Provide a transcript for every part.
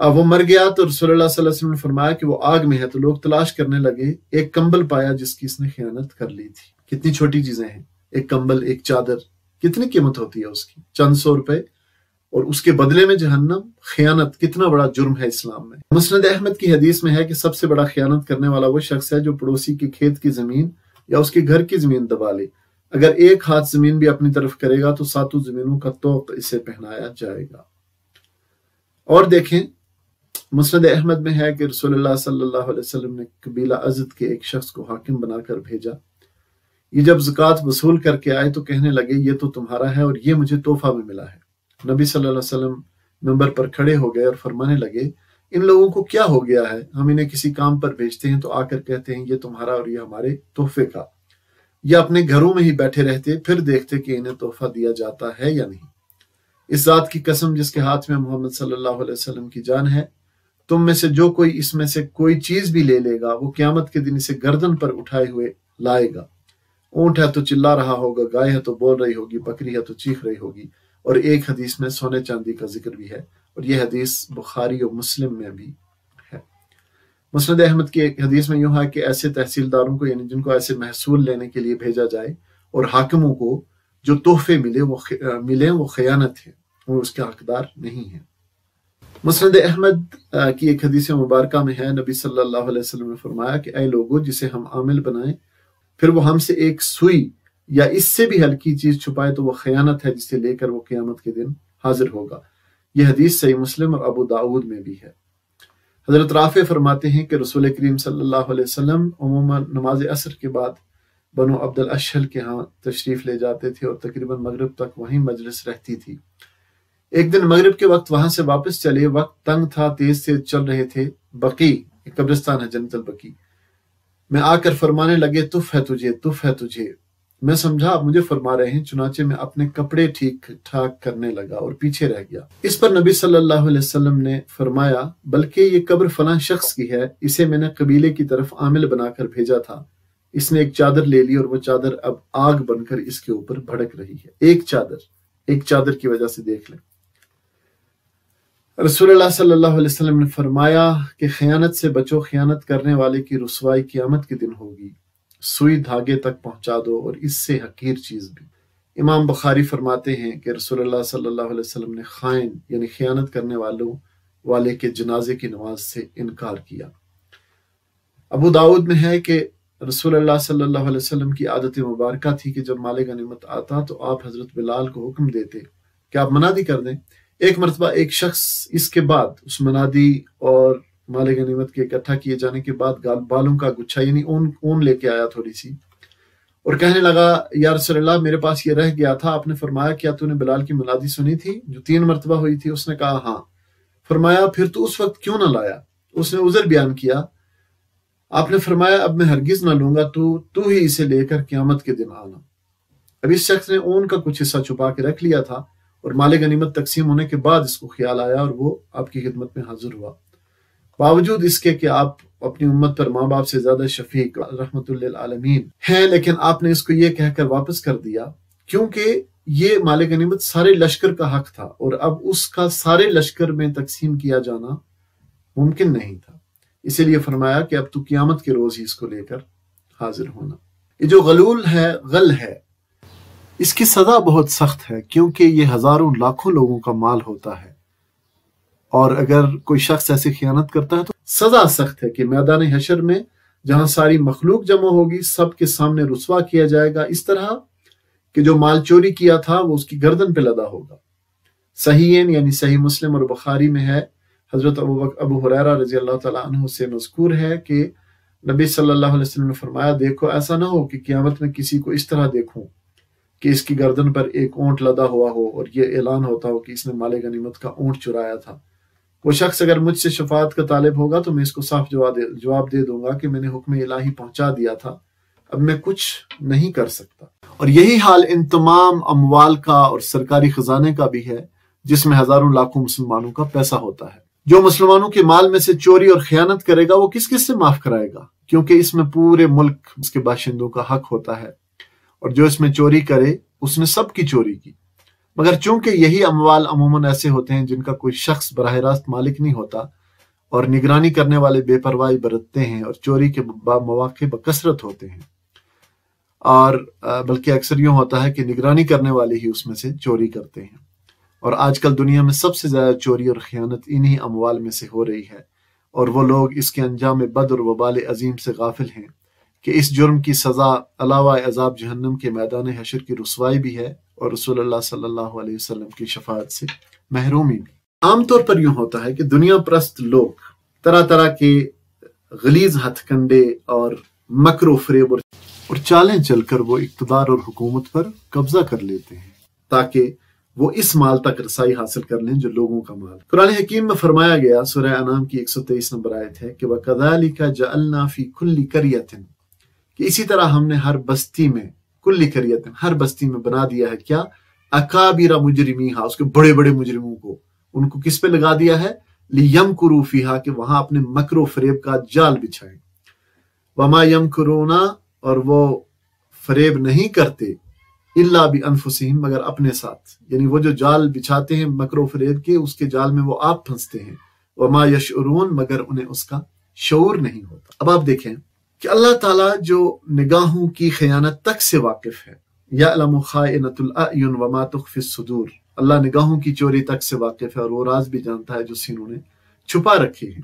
اب وہ مر گیا تو رسول اللہ صلی اللہ علیہ وسلم نے فرمایا کہ وہ آگ میں ہے، تو لوگ تلاش کرنے لگے، ایک کمبل پایا جس کی اس نے خیانت کر لی تھی۔ کتنی چھوٹی چیزیں ہیں، ایک کمبل، ایک چادر، کتنی قیمت ہوتی ہے اس کی، چند سو روپے، اور اس کے بدلے میں جہنم۔ خیانت کتنا بڑا جرم ہے اسلام میں۔ مسند احمد کی حدیث میں ہے کہ سب سے بڑا خیانت کرنے والا وہ شخص ہے جو پڑوسی کے کھیت کی زمین یا اس کے گھر کی زمین دبا لے۔ اگر ایک ہاتھ زمین بھی اپنی طرف کرے گا تو ساتوں زمینوں کا طوق اسے پہنایا جائے گا۔ اور دیکھیں، مسند احمد میں ہے کہ رسول اللہ صلی اللہ علیہ وسلم نے قبیلہ ازد کے ایک شخص کو حاکم بنا کر بھیجا۔ یہ جب زکوٰۃ وصول کر کے آئے تو کہنے لگے، یہ تو تمہارا ہے اور یہ مجھے تحفہ میں ملا ہے۔ نبی صلی اللہ علیہ وسلم ممبر پر کھڑے ہو گئے اور فرمانے لگے، ان لوگوں کو کیا ہو گیا ہے؟ ہم انہیں کسی کام پر بھیجتے ہیں تو آ کر کہتے ہیں یہ تمہارا اور یہ ہمارے تحفے کا، یا اپنے گھروں میں ہی بیٹھے رہتے پھر دیکھتے کہ انہیں تحفہ دیا جاتا ہے یا نہیں۔ اس ذات کی قسم جس کے ہاتھ میں محمد صلی اللہ علیہ وسلم کی جان ہے، تم میں سے جو کوئی اس میں سے کوئی چیز بھی لے لے گا وہ قیامت کے دن اسے گردن پر اٹھائے ہوئے لائے گا۔ اونٹ ہے تو چلا رہا ہوگا، گائے ہے تو بول رہی ہوگی، بکری ہے تو چیخ رہی ہوگی۔ اور ایک حدیث میں سونے چاندی کا ذکر بھی ہے، اور یہ حدیث بخاری اور مسلم میں بھی ہے۔ مسند احمد کی ایک حدیث میں یوں ہے کہ ایسے تحصیلداروں کو، یعنی جن کو ایسے محصول لینے کے لیے بھیجا جائے، اور حاکموں کو جو تحفے ملیں وہ خیانت ہے، وہ اس کے حقدار نہیں ہیں۔ مسند احمد کی ایک حدیث مبارکہ میں ہے، نبی صلی اللہ علیہ وسلم نے فرمایا کہ اے لوگو، جسے ہم عامل بنائیں پھر وہ ہم سے ایک سوئی یا اس سے بھی ہلکی چیز چھپائے تو وہ خیانت ہے، جسے لے کر وہ قیامت کے دن حاضر ہوگا۔ یہ حدیث صحیح مسلم اور ابو داؤد میں بھی ہے۔ حضرت رافع فرماتے ہیں کہ رسول کریم صلی اللہ علیہ وسلم عموماً نماز عصر کے بعد بنو عبد الاشہل کے ہاں تشریف لے جاتے تھے اور تقریباً مغرب تک وہیں مجلس رہتی تھی۔ ایک دن مغرب کے وقت وہاں سے واپس چلے، وقت تنگ تھا، تیز چل رہے تھے۔ بقی ایک قبرستان ہے، جنت البقی میں آ کر فرمانے لگے، تف ہے تجھے، تف ہے تجھے۔ میں سمجھا آپ مجھے فرما رہے ہیں، چنانچہ میں اپنے کپڑے ٹھیک ٹھاک کرنے لگا اور پیچھے رہ گیا۔ اس پر نبی صلی اللہ علیہ وسلم نے فرمایا، بلکہ یہ قبر فلاں شخص کی ہے، اسے میں نے قبیلے کی طرف عامل بنا کر بھیجا تھا۔ اس نے ایک چادر لے لی اور وہ چادر اب آگ بن کر اس کے اوپر بھڑک رہی ہے۔ ایک چادر کی وجہ سے دیکھ لیں۔ رسول اللہ صلی اللہ علیہ وسلم نے فرمایا کہ خیانت سے بچو، خیانت کرنے والے کی رسوائی قیامت کے دن ہوگی۔ سوئی دھاگے تک پہنچا دو اور اس سے حقیر چیز بھی۔ امام بخاری فرماتے ہیں کہ رسول اللہ صلی اللہ علیہ وسلم نے خائن یعنی خیانت کرنے والے کے جنازے کی نماز سے انکار کیا۔ ابو داؤد میں ہے کہ رسول اللہ صلی اللہ علیہ وسلم کی عادت مبارکہ تھی کہ جب مال غنیمت آتا تو آپ حضرت بلال کو حکم دیتے کہ آپ منادی کر دیں۔ ایک مرتبہ ایک شخص اس کے بعد اس منادی اور مال غنیمت کے اکٹھا کیے جانے کے بعد بالوں کا گچھا یعنی اون لے کے آیا تھوڑی سی، اور کہنے لگا، یا رسول اللہ میرے پاس یہ رہ گیا تھا۔ آپ نے فرمایا، کیا تو نے بلال کی منادی سنی تھی جو 3 مرتبہ ہوئی تھی؟ اس نے کہا ہاں۔ فرمایا، پھر تو اس وقت کیوں نہ لایا؟ اس نے عذر بیان کیا۔ آپ نے فرمایا، اب میں ہرگز نہ لوں گا، تو ہی اسے لے کر قیامت کے دن آنا۔ اب اس شخص نے اون کا کچھ حصہ چھپا کے رکھ لیا تھا، اور مال غنیمت تقسیم ہونے کے بعد اس کو خیال آیا اور وہ آپ کی خدمت میں حاضر ہوا۔ باوجود اس کے کہ آپ اپنی امت پر ماں باپ سے زیادہ شفیق رحمت للعالمین ہیں، لیکن آپ نے اس کو یہ کہہ کر واپس کر دیا کیونکہ یہ مال غنیمت سارے لشکر کا حق تھا، اور اب اس کا سارے لشکر میں تقسیم کیا جانا ممکن نہیں تھا۔ اسی لیے فرمایا کہ اب تو قیامت کے روز ہی اس کو لے کر حاضر ہونا۔ یہ جو غلول ہے، غل ہے، اس کی سزا بہت سخت ہے، کیونکہ یہ ہزاروں لاکھوں لوگوں کا مال ہوتا ہے، اور اگر کوئی شخص ایسی خیانت کرتا ہے تو سزا سخت ہے کہ میدان حشر میں جہاں ساری مخلوق جمع ہوگی، سب کے سامنے رسوا کیا جائے گا، اس طرح کہ جو مال چوری کیا تھا وہ اس کی گردن پہ لدا ہوگا۔ صحیحین یعنی صحیح مسلم اور بخاری میں ہے، حضرت ابو ہریرہ رضی اللہ تعالیٰ عنہ سے مذکور ہے کہ نبی صلی اللہ علیہ وسلم نے فرمایا، دیکھو ایسا نہ ہو کہ قیامت میں کسی کو اس طرح دیکھوں کہ اس کی گردن پر ایک اونٹ لدا ہوا ہو اور یہ اعلان ہوتا ہو کہ اس نے مال غنیمت کا اونٹ چرایا تھا۔ وہ شخص اگر مجھ سے شفاعت کا طالب ہوگا تو میں اس کو صاف جواب دے دوں گا کہ میں نے حکم الہی پہنچا دیا تھا، اب میں کچھ نہیں کر سکتا۔ اور یہی حال ان تمام اموال کا اور سرکاری خزانے کا بھی ہے جس میں ہزاروں لاکھوں مسلمانوں کا پیسہ ہوتا ہے۔ جو مسلمانوں کے مال میں سے چوری اور خیانت کرے گا وہ کس کس سے معاف کرائے گا؟ کیونکہ اس میں پورے ملک اس کے باشندوں کا حق ہوتا ہے، اور جو اس میں چوری کرے اس نے سب کی چوری کی۔ مگر چونکہ یہی اموال عموماً ایسے ہوتے ہیں جن کا کوئی شخص براہ راست مالک نہیں ہوتا اور نگرانی کرنے والے بے پرواہی برتتے ہیں اور چوری کے مواقع بکثرت ہوتے ہیں، اور بلکہ اکثر یوں ہوتا ہے کہ نگرانی کرنے والے ہی اس میں سے چوری کرتے ہیں، اور آج کل دنیا میں سب سے زیادہ چوری اور خیانت انہی اموال میں سے ہو رہی ہے، اور وہ لوگ اس کے انجام بد اور وبال عظیم سے غافل ہیں کہ اس جرم کی سزا علاوہ عذاب جہنم کے میدان حشر کی رسوائی بھی ہے اور رسول اللہ صلی اللہ علیہ وسلم کی شفاعت سے محرومی بھی۔ عام طور پر یوں ہوتا ہے کہ دنیا پرست لوگ طرح طرح کے غلیظ ہتھ کنڈے اور مکر و فریب اور چالیں چل کر وہ اقتدار اور حکومت پر قبضہ کر لیتے ہیں تاکہ وہ اس مال تک رسائی حاصل کر لیں جو لوگوں کا مال۔ قرآن حکیم میں فرمایا گیا، سورہ انعام کی 123 نمبر آیت ہے کہ وَكَذَلِكَ جَعَلْنَا فِي كُلِّ قَرْيَةٍ، کہ اسی طرح ہم نے ہر بستی میں، کل قریت، ہر بستی میں بنا دیا ہے کیا، اکابر مجرمیہا، اس کے بڑے بڑے مجرموں کو، ان کو کس پہ لگا دیا ہے، لیمکروا فیہا، کہ وہاں اپنے مکر و فریب کا جال بچھائیں، وما یمکرون، اور وہ فریب نہیں کرتے، الا بانفسہم، مگر اپنے ساتھ، یعنی وہ جو جال بچھاتے ہیں مکر و فریب کے، اس کے جال میں وہ آپ پھنستے ہیں، وما یشعرون، مگر انہیں اس کا شعور نہیں ہوتا۔ اب آپ دیکھیں کہ اللہ تعالیٰ جو نگاہوں کی خیانت تک سے واقف ہے، یعلم خائنۃ الاعین وما تخفی الصدور، اللہ نگاہوں کی چوری تک سے واقف ہے اور وہ راز بھی جانتا ہے جو سینوں نے چھپا رکھے ہیں۔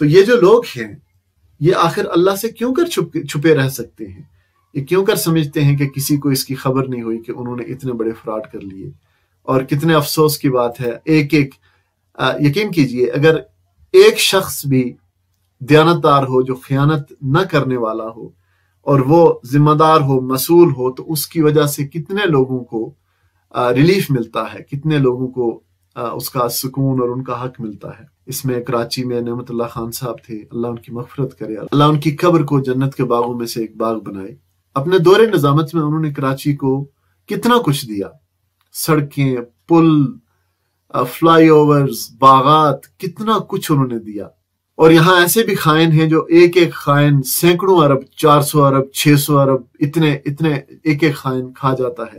تو یہ جو لوگ ہیں یہ آخر اللہ سے کیوں کر چھپے رہ سکتے ہیں؟ یہ کیوں کر سمجھتے ہیں کہ کسی کو اس کی خبر نہیں ہوئی کہ انہوں نے اتنے بڑے فراڈ کر لیے؟ اور کتنے افسوس کی بات ہے، یقین کیجئے اگر ایک شخص بھی دیانتدار ہو جو خیانت نہ کرنے والا ہو اور وہ ذمہ دار ہو، مسئول ہو، تو اس کی وجہ سے کتنے لوگوں کو ریلیف ملتا ہے، کتنے لوگوں کو اس کا سکون اور ان کا حق ملتا ہے۔ اس میں کراچی میں نعمت اللہ خان صاحب تھے، اللہ ان کی مغفرت کرے، اللہ ان کی قبر کو جنت کے باغوں میں سے ایک باغ بنائے۔ اپنے دور نظامت میں انہوں نے کراچی کو کتنا کچھ دیا، سڑکیں، پل، فلائی اوورز، باغات، کتنا کچھ انہوں نے دیا۔ اور یہاں ایسے بھی خائن ہیں جو ایک ایک خائن سینکڑوں ارب، 400 ارب، 600 ارب، اتنے ایک ایک خائن کھا جاتا ہے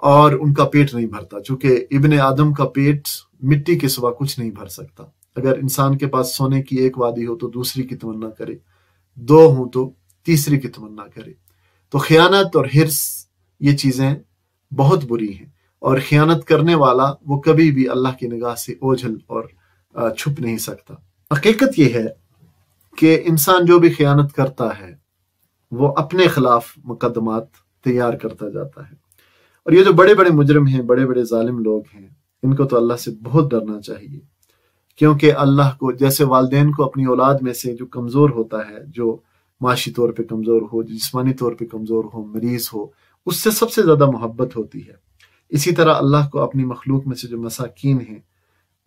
اور ان کا پیٹ نہیں بھرتا، چونکہ ابن آدم کا پیٹ مٹی کے سوا کچھ نہیں بھر سکتا۔ اگر انسان کے پاس سونے کی ایک وادی ہو تو دوسری کی تمنا کرے، 2 ہوں تو تیسری کی تمنا کرے۔ تو خیانت اور حرص یہ چیزیں بہت بری ہیں، اور خیانت کرنے والا وہ کبھی بھی اللہ کی نگاہ سے اوجھل اور چھپ نہیں سکتا۔ حقیقت یہ ہے کہ انسان جو بھی خیانت کرتا ہے وہ اپنے خلاف مقدمات تیار کرتا جاتا ہے، اور یہ جو بڑے بڑے مجرم ہیں، بڑے بڑے ظالم لوگ ہیں، ان کو تو اللہ سے بہت ڈرنا چاہیے، کیونکہ اللہ کو، جیسے والدین کو اپنی اولاد میں سے جو کمزور ہوتا ہے، جو معاشی طور پہ کمزور ہو، جسمانی طور پہ کمزور ہو، مریض ہو، اس سے سب سے زیادہ محبت ہوتی ہے، اسی طرح اللہ کو اپنی مخلوق میں سے جو مساکین ہیں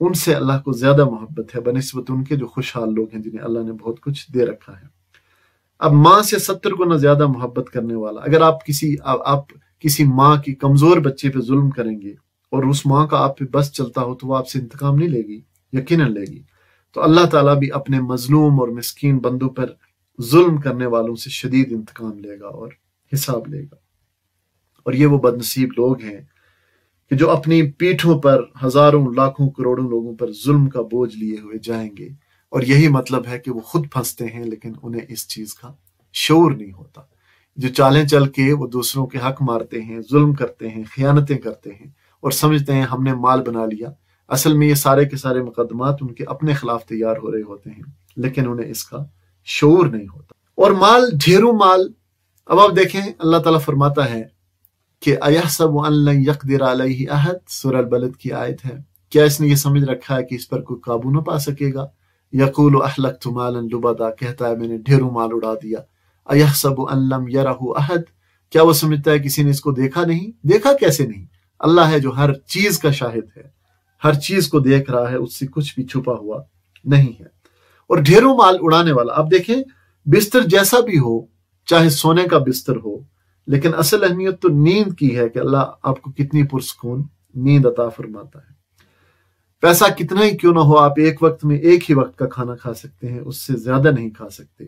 ان سے اللہ کو زیادہ محبت ہے بنسبت ان کے جو خوشحال لوگ ہیں جنہیں اللہ نے بہت کچھ دے رکھا ہے۔ اب ماں سے 70 گنا زیادہ محبت کرنے والا، اگر آپ کسی ماں کی کمزور بچے پہ ظلم کریں گے اور اس ماں کا آپ پہ بس چلتا ہو تو وہ آپ سے انتقام نہیں لے گی، یقیناً لے گی۔ تو اللہ تعالیٰ بھی اپنے مظلوم اور مسکین بندوں پر ظلم کرنے والوں سے شدید انتقام لے گا اور حساب لے گا۔ اور یہ وہ بدنصیب لوگ ہیں کہ جو اپنی پیٹھوں پر ہزاروں، لاکھوں، کروڑوں لوگوں پر ظلم کا بوجھ لیے ہوئے جائیں گے، اور یہی مطلب ہے کہ وہ خود پھنستے ہیں لیکن انہیں اس چیز کا شعور نہیں ہوتا۔ جو چالیں چل کے وہ دوسروں کے حق مارتے ہیں، ظلم کرتے ہیں، خیانتیں کرتے ہیں اور سمجھتے ہیں ہم نے مال بنا لیا، اصل میں یہ سارے کے سارے مقدمات ان کے اپنے خلاف تیار ہو رہے ہوتے ہیں، لیکن انہیں اس کا شعور نہیں ہوتا۔ اور مال، ڈھیروں مال۔ اب آپ دیکھیں اللہ تعالیٰ فرماتا ہے کہ اَيَحْسَبُ أَن لَّن يَقْدِرَ عَلَيْهِ أَحَدٌ، سورہ البلد کی آیت ہے، کیا اس نے یہ سمجھ رکھا ہے کہ اس پر کوئی قابو نہ پا سکے گا؟ يَقُولُ أَحْلَقْتُ مَالًا لُبَدًا، کہتا ہے میں نے ڈھیروں مال اڑا دیا۔ اَيَحْسَبُ أَن لَّمْ يَرَهُ أَحَدٌ، کیا وہ سمجھتا ہے کسی نے اس کو دیکھا نہیں؟ دیکھا کیسے نہیں؟ اللہ ہے جو ہر چیز کا شاہد ہے، ہر چیز کو دیکھ رہا ہے، اس سے کچھ بھی چھپا ہوا نہیں ہے۔ اور ڈھیروں مال اڑانے والا، آپ دیکھیں بستر جیسا بھی ہو، چاہے سونے کا بستر ہو، لیکن اصل اہمیت تو نیند کی ہے کہ اللہ آپ کو کتنی پرسکون نیند عطا فرماتا ہے۔ پیسہ کتنا ہی کیوں نہ ہو، آپ ایک وقت میں ایک ہی وقت کا کھانا کھا سکتے ہیں، اس سے زیادہ نہیں کھا سکتے،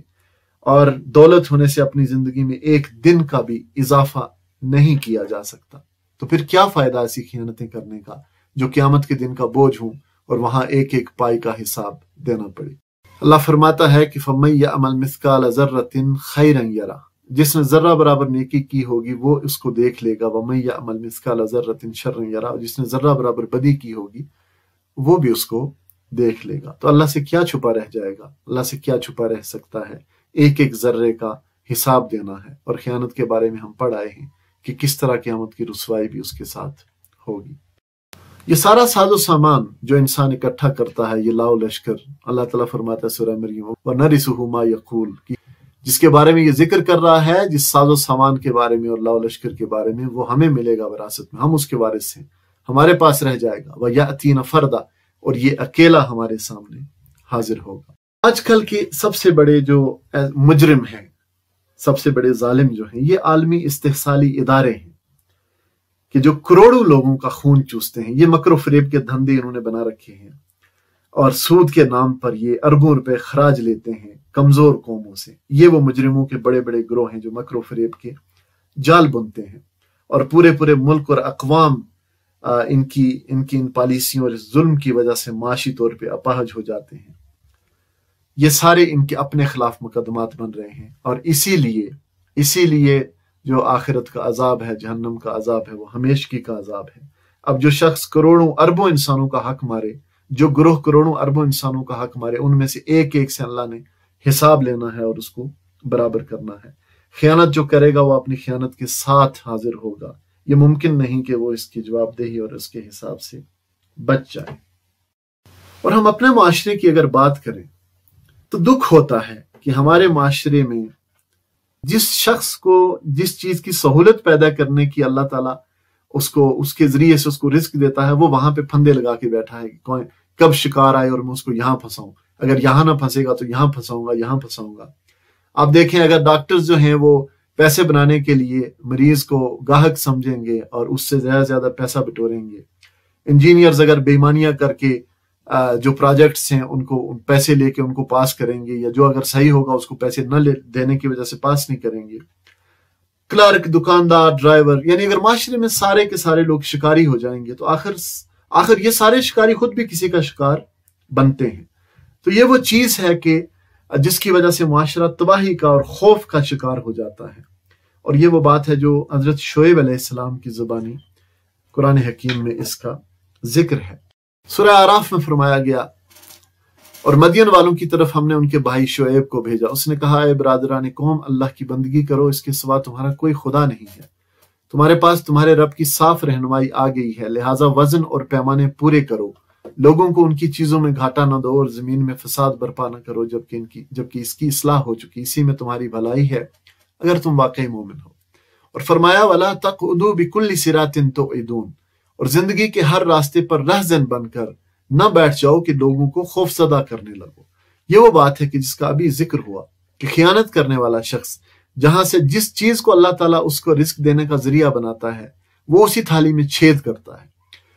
اور دولت ہونے سے اپنی زندگی میں ایک دن کا بھی اضافہ نہیں کیا جا سکتا۔ تو پھر کیا فائدہ ایسی خیانتیں کرنے کا جو قیامت کے دن کا بوجھ ہوں اور وہاں ایک ایک پائی کا حساب دینا پڑے۔ اللہ فرماتا ہے کہ فَمَن يَعْمَلْ مِثْقَالَ ذَرَّةٍ خَيْرًا يَرَهُ، جس نے ذرہ برابر نیکی کی ہوگی وہ اس کو دیکھ لے گا، وَمَن يَعْمَلْ مِثْقَالَ ذَرَّةٍ شَرًّا يَرَهُ، جس نے ذرہ برابر بدی کی ہوگی وہ بھی اس کو دیکھ لے گا۔ تو اللہ سے کیا چھپا رہ جائے گا، اللہ سے کیا چھپا رہ سکتا ہے، ایک ایک ذرے کا حساب دینا ہے۔ اور خیانت کے بارے میں ہم پڑھ آئے ہیں کہ کس طرح قیامت کی رسوائی بھی اس کے ساتھ ہوگی۔ یہ سارا ساز و سامان جو انسان اکٹھا کرتا ہے، یہ لاؤ لشکر، اللہ تعالیٰ فرماتا ہے سورہ مریم وَنَرِثُهُ مَا يَقُولُ، جس کے بارے میں یہ ذکر کر رہا ہے، جس ساز و سامان کے بارے میں اور لاؤ لشکر کے بارے میں، وہ ہمیں ملے گا وراثت میں، ہم اس کے وارث ہیں، ہمارے پاس رہ جائے گا۔ وَيَأْتِينَ فَرْدًا، اور یہ اکیلا ہمارے سامنے حاضر ہوگا۔ آج کل کے سب سے بڑے جو مجرم ہیں، سب سے بڑے ظالم جو ہیں، یہ عالمی استحصالی ادارے ہیں کہ جو کروڑوں لوگوں کا خون چوستے ہیں۔ یہ مکر و فریب کے دھندے انہوں نے بنا رکھے ہیں، اور سود کے نام پر یہ اربوں روپے خراج لیتے ہیں کمزور قوموں سے۔ یہ وہ مجرموں کے بڑے بڑے گروہ ہیں جو مکر و فریب کے جال بنتے ہیں، اور پورے پورے ملک اور اقوام ان کی پالیسیوں اور ظلم کی وجہ سے معاشی طور پہ اپاہج ہو جاتے ہیں۔ یہ سارے ان کے اپنے خلاف مقدمات بن رہے ہیں، اور اسی لیے جو آخرت کا عذاب ہے، جہنم کا عذاب ہے، وہ ہمیشگی کا عذاب ہے۔ اب جو شخص کروڑوں اربوں انسانوں کا حق مارے، جو گروہ کروڑوں اربوں انسانوں کا حق مارے، ان میں سے ایک ایک سے اللہ نے حساب لینا ہے اور اس کو برابر کرنا ہے۔ خیانت جو کرے گا وہ اپنی خیانت کے ساتھ حاضر ہوگا، یہ ممکن نہیں کہ وہ اس کی جواب دہی اور اس کے حساب سے بچ جائے۔ اور ہم اپنے معاشرے کی اگر بات کریں تو دکھ ہوتا ہے کہ ہمارے معاشرے میں جس شخص کو جس چیز کی سہولت پیدا کرنے کی اللہ تعالیٰ اس کے ذریعے سے اس کو رزق دیتا ہے، وہ وہاں پہ پھندے لگا کے بیٹھا ہے کہ کب شکار آئے اور میں اس کو یہاں پھنساؤں، اگر یہاں نہ پھنسے گا تو یہاں پھنساؤں گا۔ آپ دیکھیں، اگر ڈاکٹرز جو ہیں وہ پیسے بنانے کے لیے مریض کو گاہک سمجھیں گے اور اس سے زیادہ پیسہ بٹوریں گے، انجینئرز اگر بے ایمانیاں کر کے جو پروجیکٹس ہیں ان کو پیسے لے کے ان کو پاس کریں گے، یا جو اگر صحیح ہوگا اس کو پیسے نہ دینے کی وجہ سے پاس نہیں کریں گے، کلرک، دکاندار، ڈرائیور، یعنی اگر معاشرے میں سارے کے سارے لوگ شکاری ہو جائیں گے تو آخر یہ سارے شکاری خود بھی کسی کا شکار بنتے ہیں۔ تو یہ وہ چیز ہے کہ جس کی وجہ سے معاشرہ تباہی کا اور خوف کا شکار ہو جاتا ہے، اور یہ وہ بات ہے جو حضرت شعیب علیہ السلام کی زبانی قرآن حکیم میں اس کا ذکر ہے۔ سورہ اعراف میں فرمایا گیا، اور مدین والوں کی طرف ہم نے ان کے بھائی شعیب کو بھیجا، اس نے کہا، اے برادران قوم، اللہ کی بندگی کرو، اس کے سوا تمہارا کوئی خدا نہیں ہے، تمہارے پاس تمہارے رب کی صاف رہنمائی آ گئی ہے، لہٰذا وزن اور پیمانے پورے کرو، لوگوں کو ان کی چیزوں میں گھاٹا نہ دو اور زمین میں فساد برپا نہ کرو جبکہ اس کی اصلاح ہو چکی، اسی میں تمہاری بھلائی ہے اگر تم واقعی مومن ہو۔ اور فرمایا، وَلَا تَقْعُدُوا بِكُلِّ صِرَاطٍ تُوعِدُونَ، اور زندگی کے ہر راستے پر رہزن بن کر نہ بیٹھ جاؤ کہ لوگوں کو خوف زدہ کرنے لگو۔ یہ وہ بات ہے کہ جس کا ابھی ذکر ہوا کہ خیانت کرنے والا شخص جہاں سے جس چیز کو اللہ تعالیٰ اس کو رزق دینے کا ذریعہ بناتا ہے وہ اسی تھالی میں چھید کرتا ہے۔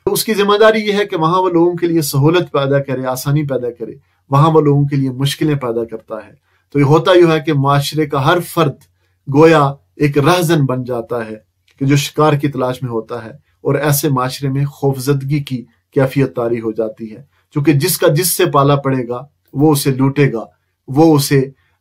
تو اس کی ذمہ داری یہ ہے کہ وہاں وہ لوگوں کے لیے سہولت پیدا کرے، آسانی پیدا کرے، وہاں وہ لوگوں کے لیے مشکلیں پیدا کرتا ہے۔ تو یہ ہوتا یوں ہے کہ معاشرے کا ہر فرد گویا ایک رہزن بن جاتا ہے کہ جو شکار کی تلاش میں ہوتا ہے، اور ایسے معاشرے میں خوفزدگی کی کیفیت طاری ہو جاتی ہے، چونکہ جس سے پالا پڑے گا وہ اسے لوٹے گا، وہ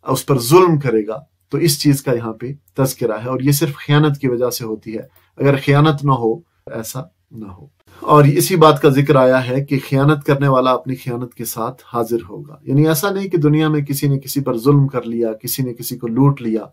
اس پر ظلم کرے گا۔ تو اس چیز کا یہاں پہ تذکرہ ہے، اور یہ صرف خیانت کی وجہ سے ہوتی ہے، اگر خیانت نہ ہو ایسا نہ ہو۔ اور اسی بات کا ذکر آیا ہے کہ خیانت کرنے والا اپنی خیانت کے ساتھ حاضر ہوگا، یعنی ایسا نہیں کہ دنیا میں کسی نے کسی پر ظلم کر لیا، کسی نے کسی کو لوٹ لیا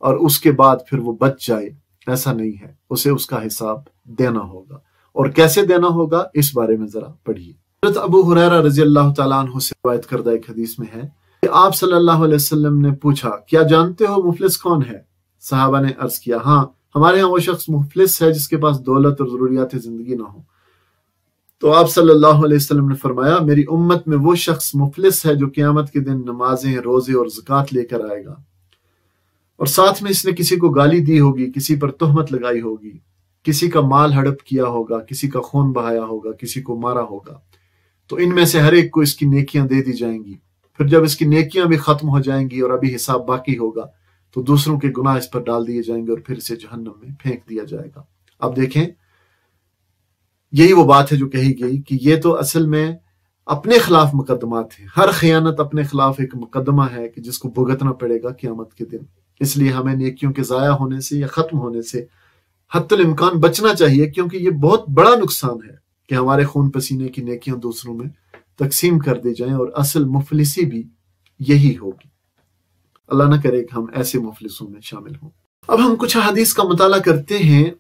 اور اس کے بعد پھر وہ بچ جائے، ایسا نہیں ہے، اسے اس کا حساب دینا ہوگا۔ اور کیسے دینا ہوگا اس بارے میں ذرا پڑھیے۔ حضرت ابو ہریرہ رضی اللہ تعالیٰ عنہ سے روایت کردہ ایک حدیث میں ہے کہ آپ صلی اللہ علیہ وسلم نے پوچھا، کیا جانتے ہو مفلس کون ہے؟ صحابہ نے عرض کیا، ہاں، ہمارے ہاں وہ شخص مفلس ہے جس کے پاس دولت اور ضروریات زندگی نہ ہو۔ تو آپ صلی اللہ علیہ وسلم نے فرمایا، میری امت میں وہ شخص مفلس ہے جو قیامت کے دن نمازیں، روزے اور زکوٰۃ لے کر آئے گا، اور ساتھ میں اس نے کسی کو گالی دی ہوگی، کسی پر تہمت لگائی ہوگی، کسی کا مال ہڑپ کیا ہوگا، کسی کا خون بہایا ہوگا، کسی کو مارا ہوگا، تو ان میں سے ہر ایک کو اس کی نیکیاں دے دی جائیں گی۔ پھر جب اس کی نیکیاں بھی ختم ہو جائیں گی اور ابھی حساب باقی ہوگا تو دوسروں کے گناہ اس پر ڈال دیے جائیں گے اور پھر اسے جہنم میں پھینک دیا جائے گا۔ اب دیکھیں یہی وہ بات ہے جو کہی گئی کہ یہ تو اصل میں اپنے خلاف مقدمات ہیں. ہر خیانت اپنے خلاف ایک مقدمہ ہے کہ جس کو بھگتنا پڑے گا قیامت کے دن. اس لیے ہمیں نیکیوں کے ضائع ہونے سے یا ختم ہونے سے حتی الامکان بچنا چاہیے، کیونکہ یہ بہت بڑا نقصان ہے کہ ہمارے خون پسینے کی نیکیاں دوسروں میں تقسیم کر دی جائیں، اور اصل مفلسی بھی یہی ہوگی. اللہ نہ کرے کہ ہم ایسے مفلسوں میں شامل ہوں. اب ہم کچھ حدیث کا مطالعہ کرتے ہیں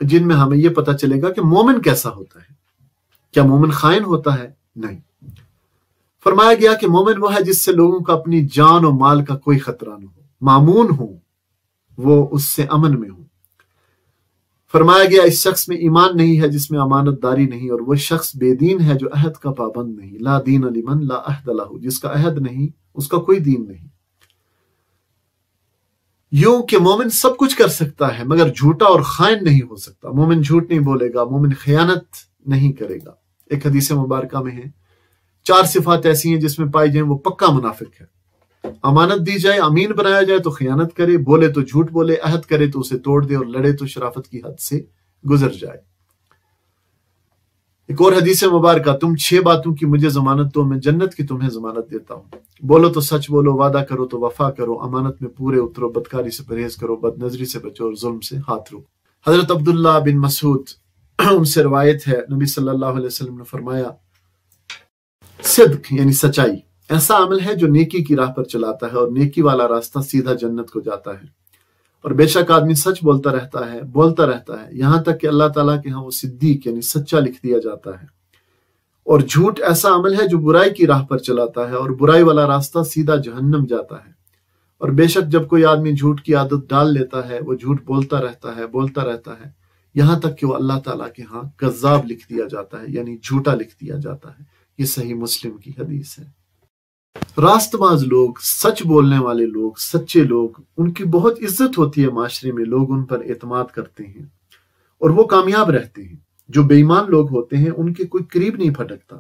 جن میں ہمیں یہ پتہ چلے گا کہ مومن کیسا ہوتا ہے. کیا مومن خائن ہوتا ہے؟ نہیں. فرمایا گیا کہ مومن وہ ہے جس سے لوگوں کا اپنی جان و مال کا کوئی خطرہ نہ ہو، مامون ہو، وہ اس سے امن میں ہو. فرمایا گیا اس شخص میں ایمان نہیں ہے جس میں امانت داری نہیں، اور وہ شخص بے دین ہے جو عہد کا پابند نہیں. لا دین لمن لا عہد لہ، جس کا عہد نہیں اس کا کوئی دین نہیں. یوں کہ مومن سب کچھ کر سکتا ہے مگر جھوٹا اور خائن نہیں ہو سکتا. مومن جھوٹ نہیں بولے گا، مومن خیانت نہیں کرے گا. ایک حدیث مبارکہ میں ہے 4 صفات ایسی ہیں جس میں پائی جائیں وہ پکا منافق ہے. امانت دی جائے، امین بنایا جائے تو خیانت کرے، بولے تو جھوٹ بولے، عہد کرے تو اسے توڑ دے، اور لڑے تو شرافت کی حد سے گزر جائے. ایک اور حدیث مبارکہ، تم 6 باتوں کی مجھے ضمانت دو، میں جنت کی تمہیں ضمانت دیتا ہوں. بولو تو سچ بولو، وعدہ کرو تو وفا کرو، امانت میں پورے اترو، بدکاری سے پرہیز کرو، بد نظری سے بچو، اور ظلم سے ہاتھ رو. حضرت عبداللہ بن مسعود ان سے روایت ہے، نبی صلی اللہ علیہ وسلم نے فرمایا صدق یعنی سچائی ایسا عمل ہے جو نیکی کی راہ پر چلاتا ہے، اور نیکی والا راستہ سیدھا جنت کو جاتا ہے. اور بے شک آدمی سچ بولتا رہتا ہے یہاں تک کہ اللہ تعالیٰ کے ہاں وہ صدیق یعنی سچا لکھ دیا جاتا ہے. اور جھوٹ ایسا عمل ہے جو برائی کی راہ پر چلاتا ہے، اور برائی والا راستہ سیدھا جہنم جاتا ہے. اور بے شک جب کوئی آدمی جھوٹ کی عادت ڈال لیتا ہے، وہ جھوٹ بولتا رہتا ہے یہاں تک کہ وہ اللہ تعالیٰ کے ہاں کذاب لکھ دیا جاتا ہے، یعنی جھوٹا لکھ دیا جاتا ہے. یہ صحیح مسلم کی حدیث ہے. راست باز لوگ، سچ بولنے والے لوگ، سچے لوگ، ان کی بہت عزت ہوتی ہے معاشرے میں. لوگ ان پر اعتماد کرتے ہیں اور وہ کامیاب رہتے ہیں. جو بے ایمان لوگ ہوتے ہیں ان کے کوئی قریب نہیں پھٹکتا.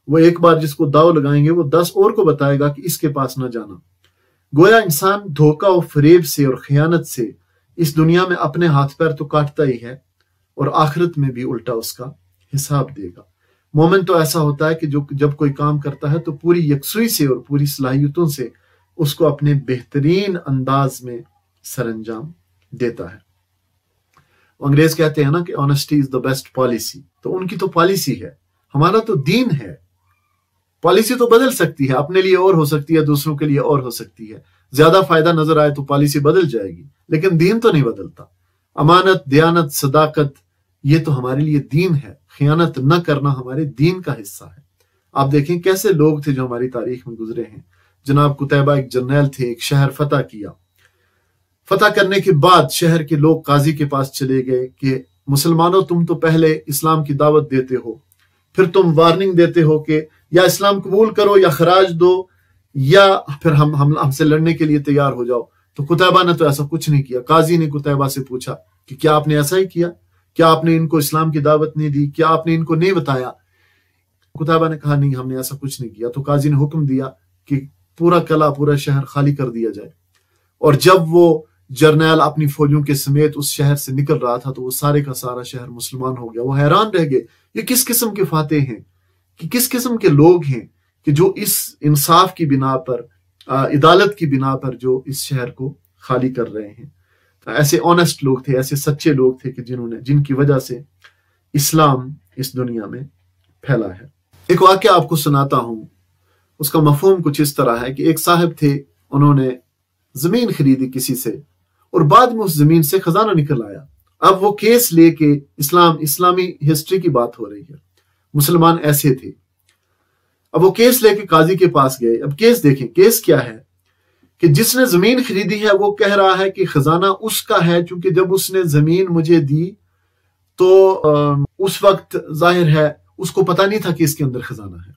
وہ ایک بار جس کو داؤ لگائیں گے وہ 10 اور کو بتائے گا کہ اس کے پاس نہ جانا. گویا انسان دھوکہ و فریب سے اور خیانت سے اس دنیا میں اپنے ہاتھ پیر تو کاٹتا ہی ہے، اور آخرت میں بھی الٹا اس کا حساب دے گا. مومن تو ایسا ہوتا ہے کہ جب کوئی کام کرتا ہے تو پوری یکسوئی سے اور پوری صلاحیتوں سے اس کو اپنے بہترین انداز میں سر انجام دیتا ہے. انگریز کہتے ہیں نا کہ honesty is the best policy. تو ان کی تو پالیسی ہے، ہمارا تو دین ہے. پالیسی تو بدل سکتی ہے، اپنے لیے اور ہو سکتی ہے، دوسروں کے لیے اور ہو سکتی ہے. زیادہ فائدہ نظر آئے تو پالیسی بدل جائے گی، لیکن دین تو نہیں بدلتا. امانت، دیانت، صداقت، یہ تو ہمارے لیے دین ہے. خیانت نہ کرنا ہمارے دین کا حصہ ہے. آپ دیکھیں کیسے لوگ تھے جو ہماری تاریخ میں گزرے ہیں. جناب قتیبہ ایک جرنیل تھے، ایک شہر فتح کیا. فتح کرنے کے بعد شہر کے لوگ قاضی کے پاس چلے گئے کہ مسلمانوں تم تو پہلے اسلام کی دعوت دیتے ہو، پھر تم وارننگ دیتے ہو کہ یا اسلام قبول کرو یا خراج دو یا پھر ہم سے لڑنے کے لیے تیار ہو جاؤ. تو قتیبہ نے تو ایسا کچھ نہیں کیا. قاضی نے قتیبہ سے پوچھا کہ کیا آپ نے ایسا ہی کیا؟ کیا آپ نے ان کو اسلام کی دعوت نہیں دی؟ کیا آپ نے ان کو نہیں بتایا؟ قتیبہ نے کہا نہیں، ہم نے ایسا کچھ نہیں کیا. تو قاضی نے حکم دیا کہ پورا قلعہ، پورا شہر خالی کر دیا جائے. اور جب وہ جرنیل اپنی فوجوں کے سمیت اس شہر سے نکل رہا تھا تو وہ سارے کا سارا شہر مسلمان ہو گیا. وہ حیران رہ گئے، یہ کس قسم کے فاتح ہیں، کہ کس قسم کے لوگ ہیں کہ جو اس انصاف کی بنا پر، عدالت کی بنا پر جو اس شہر کو خالی کر رہے ہیں. ایسے آنیسٹ لوگ تھے، ایسے سچے لوگ تھے کہ جن کی وجہ سے اسلام اس دنیا میں پھیلا ہے. ایک واقعہ آپ کو سناتا ہوں. اس کا مفہوم کچھ اس طرح ہے کہ ایک صاحب تھے، انہوں نے زمین خریدی کسی سے، اور بعد میں اس زمین سے خزانہ نکل آیا. اب وہ کیس لے کے، اسلامی ہسٹری کی بات ہو رہی ہے، مسلمان ایسے تھے. اب وہ کیس لے کے قاضی کے پاس گئے. اب کیس دیکھیں، کیس کیا ہے کہ جس نے زمین خریدی ہے وہ کہہ رہا ہے کہ خزانہ اس کا ہے، چونکہ جب اس نے زمین مجھے دی تو اس وقت ظاہر ہے اس کو پتہ نہیں تھا کہ اس کے اندر خزانہ ہے.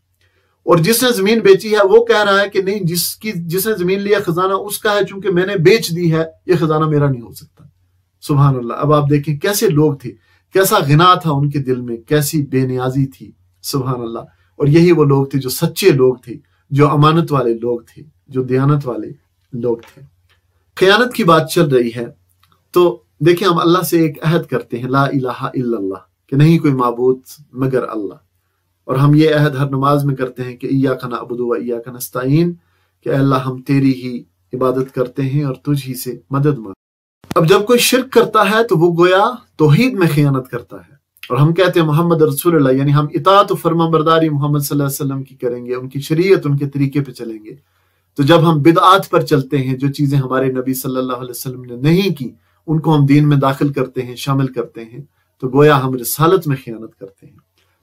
اور جس نے زمین بیچی ہے وہ کہہ رہا ہے کہ نہیں، جس نے زمین لیا خزانہ اس کا ہے، چونکہ میں نے بیچ دی ہے، یہ خزانہ میرا نہیں ہو سکتا. سبحان اللہ. اب آپ دیکھیں کیسے لوگ تھے، کیسا غنا تھا ان کے دل میں، کیسی بے نیازی تھی. سبحان اللہ. اور یہی وہ لوگ تھے جو سچے لوگ تھے، جو امانت والے لوگ تھے، جو دیانت والے لوگ تھے. خیانت کی بات چل رہی ہے تو دیکھیں ہم اللہ سے ایک عہد کرتے ہیں، لا الہ الا اللہ، کہ نہیں کوئی معبود مگر اللہ، اور ہم یہ عہد ہر نماز میں کرتے ہیں کہ ایاک نعبد و ایاک نستعین، کہ اے اللہ ہم تیری ہی عبادت کرتے ہیں اور تجھ ہی سے مدد مانگتے ہیں۔ اب جب کوئی شرک کرتا ہے تو وہ گویا توحید میں خیانت کرتا ہے، اور ہم کہتے ہیں محمد رسول اللہ، یعنی ہم اطاعت و فرما برداری محمد صلی اللہ علیہ وسلم کی کریں گے، ان کی شریعت، ان کے طریقے پہ چلیں گے۔ تو جب ہم بدعات پر چلتے ہیں، جو چیزیں ہمارے نبی صلی اللہ علیہ وسلم نے نہیں کی، ان کو ہم دین میں داخل کرتے ہیں، شامل کرتے ہیں، تو گویا ہم رسالت میں خیانت کرتے ہیں۔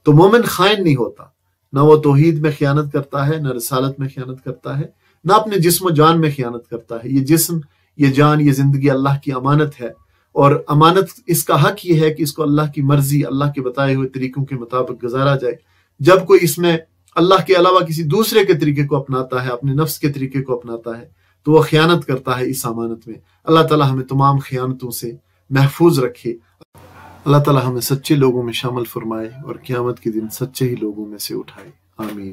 تو مومن خائن نہیں ہوتا، نہ وہ توحید میں خیانت کرتا ہے، نہ رسالت میں خیانت کرتا ہے، نہ اپنے جسم و جان میں خیانت کرتا ہے۔ یہ جسم، یہ جان، یہ زندگی اللہ کی امانت ہے، اور امانت اس کا حق یہ ہے کہ اس کو اللہ کی مرضی، اللہ کے بتائے ہوئے طریقوں کے مطابق گزارا جائے۔ جب کوئی اس میں اللہ کے علاوہ کسی دوسرے کے طریقے کو اپناتا ہے، اپنے نفس کے طریقے کو اپناتا ہے، تو وہ خیانت کرتا ہے اس امانت میں۔ اللہ تعالیٰ ہمیں تمام خیانتوں سے محفوظ رکھے۔ اللہ تعالیٰ ہمیں سچے لوگوں میں شامل فرمائے اور قیامت کے دن سچے ہی لوگوں میں سے اٹھائے۔ آمین۔